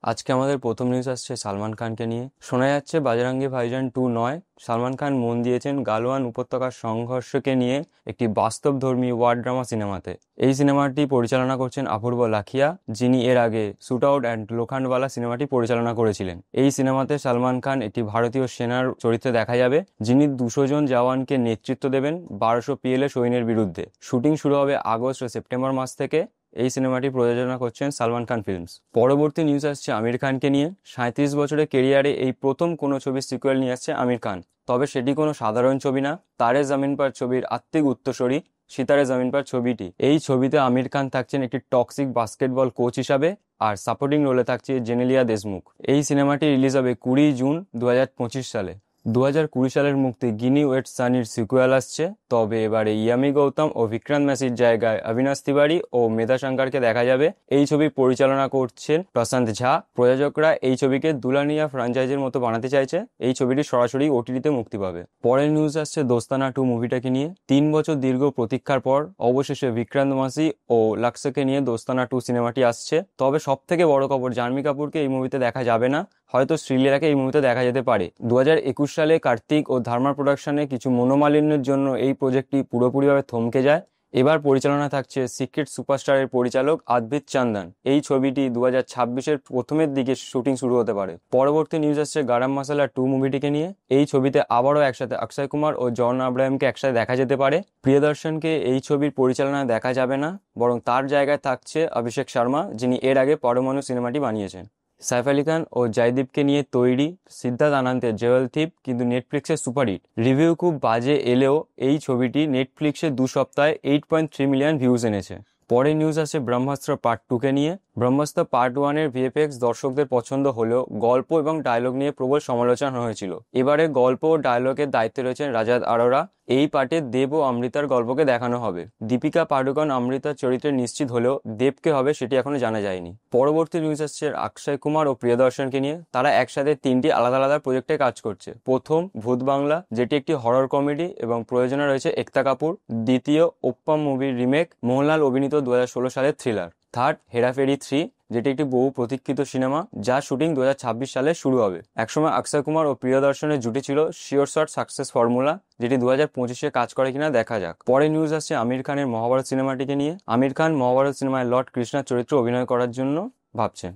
আজকে আমাদের প্রথম নিউজ আসছে সালমান খানকে নিয়ে। শোনা যাচ্ছে বাজরাঙ্গি ভাইজান 2 নয়, সালমান খান মন দিয়েছেন গালওয়ান উপত্যকার সংঘর্ষকে নিয়ে একটি বাস্তবধর্মী ওয়ার ড্রামা সিনেমাতে। এই সিনেমাটি পরিচালনা করছেন অপূর্ব লাখিয়া, যিনি এর আগে শুট আউট অ্যান্ড লোখান্ডওয়ালা সিনেমাটি পরিচালনা করেছিলেন। এই সিনেমাতে সালমান খান একটি ভারতীয় সেনার চরিত্রে দেখা যাবে, যিনি 200 জন জওয়ানকে নেতৃত্ব দেবেন 1200 PLA সৈন্যের বিরুদ্ধে। শুটিং শুরু হবে আগস্ট ও সেপ্টেম্বর মাস থেকে। এই সিনেমাটি প্রযোজনা করছেন সালমান খান ফিল্মস। পরবর্তী নিউজ আসছে আমির খানকে নিয়ে। 37 বছরের কেরিয়ারে এই প্রথম কোনো ছবির সিকুয়েল নিয়ে আসছে আমির খান। তবে সেটি কোনো সাধারণ ছবি না, তারে জামিন পার ছবির আত্মিক উত্তরসূরি সিতারে জামিন পার ছবিটি। এই ছবিতে আমির খান থাকছেন একটি টক্সিক বাস্কেটবল কোচ হিসাবে, আর সাপোর্টিং রোলে থাকছে জেনেলিয়া দেশমুখ। এই সিনেমাটি রিলিজ হবে 20 জুন 2025 সালে। 2020 সালের মুক্তি গিনি ওয়েট সানির সিকুয়েল আসছে। তবে এবারে ইয়ামি গৌতম ও বিক্রান্ত ম্যাসির জায়গায় অবিনাশ তিওয়ারি ও মেধা শঙ্করকে দেখা যাবে। এই ছবি পরিচালনা করছেন প্রশান্ত ঝা। প্রযোজকরা এই ছবিকে দুলানিয়া ফ্র্যাঞ্চাইজির মতো বানাতে চাইছে। এই ছবিটি সরাসরি OTT-তে মুক্তি পাবে। পরের নিউজ আসছে দোস্তানা 2 মুভিটাকে নিয়ে। 3 বছর দীর্ঘ প্রতীক্ষার পর অবশেষে বিক্রান্ত মাসি ও লাক্সকে নিয়ে দোস্তানা 2 সিনেমাটি আসছে। তবে সব থেকে বড় খবর, জাহ্নবী কাপুরকে এই মুভিতে দেখা যাবে না, হয়তো শ্রীলীলাকে এই মুভিতে দেখা যেতে পারে। 2021 সালে কার্তিক ও ধার্মা প্রোডাকশনে কিছু মনোমালিন্যের জন্য এই প্রজেক্টটি পুরোপুরিভাবে থমকে যায়। এবার পরিচালনা থাকছে সিক্রেট সুপারস্টারের পরিচালক আদ্ভিত চান্দন। এই ছবিটি 2026-এর প্রথমের দিকে শুটিং শুরু হতে পারে। পরবর্তী নিউজ আসছে গারাম মাসালা 2 মুভিটিকে নিয়ে। এই ছবিতে আবারও একসাথে অক্ষয় কুমার ও জন আব্রাহামকে একসাথে দেখা যেতে পারে। প্রিয়দর্শনকে এই ছবির পরিচালনায় দেখা যাবে না, বরং তার জায়গায় থাকছে অভিষেক শর্মা, যিনি এর আগে পরমাণু সিনেমাটি বানিয়েছেন। সাইফ আলি খান ও জয়দীপকে নিয়ে তৈরি সিদ্ধার্থ আনন্দের জেওয়াল থিপ কিন্তু নেটফ্লিক্সে সুপারহিট। রিভিউ খুব বাজে এলেও এই ছবিটি নেটফ্লিক্সে 2 সপ্তাহে 8.3 মিলিয়ন ভিউজ এনেছে। পরের নিউজ আছে ব্রহ্মাস্ত্র পার্ট 2-কে নিয়ে। ব্রহ্মাস্ত্র পার্ট 1-এর VFX দর্শকদের পছন্দ হলেও গল্প এবং ডায়লগ নিয়ে প্রবল সমালোচনা হয়েছিল। এবারে গল্প ও ডায়লগের দায়িত্বে রয়েছেন রাজাত আরোরা। এই পার্টে দেব ও অমৃতার গল্পকে দেখানো হবে। দীপিকা পাডুকোন অমৃতার চরিত্রে নিশ্চিত হলেও দেবকে হবে সেটি এখনো জানা যায়নি। পরবর্তী নিউজ আসছে অক্ষয় কুমার ও প্রিয়দর্শনকে নিয়ে। তারা একসাথে 3টি আলাদা আলাদা প্রজেক্টে কাজ করছে। প্রথম ভূত বাংলা, যেটি একটি হরর কমেডি এবং প্রযোজনা রয়েছে একতা কাপুর। দ্বিতীয় ওপ্পাম মুভির রিমেক, মোহনলাল অভিনীত 2016 সালের থ্রিলার। থার্ড হেরাফেরি 3, যেটি একটি বহু প্রতীক্ষিত সিনেমা, যার শুটিং 2026 সালে শুরু হবে। একসময় অক্ষয় কুমার ও প্রিয়দর্শনের জুটি ছিল শিওর শট সাকসেস ফর্মুলা, যেটি 2025-এ কাজ করে কিনা দেখা যাক। পরে নিউজ আসছে আমির খানের মহাভারত সিনেমাটিকে নিয়ে। আমির খান মহাভারত সিনেমায় লর্ড কৃষ্ণার চরিত্রে অভিনয় করার জন্য ভাবছেন।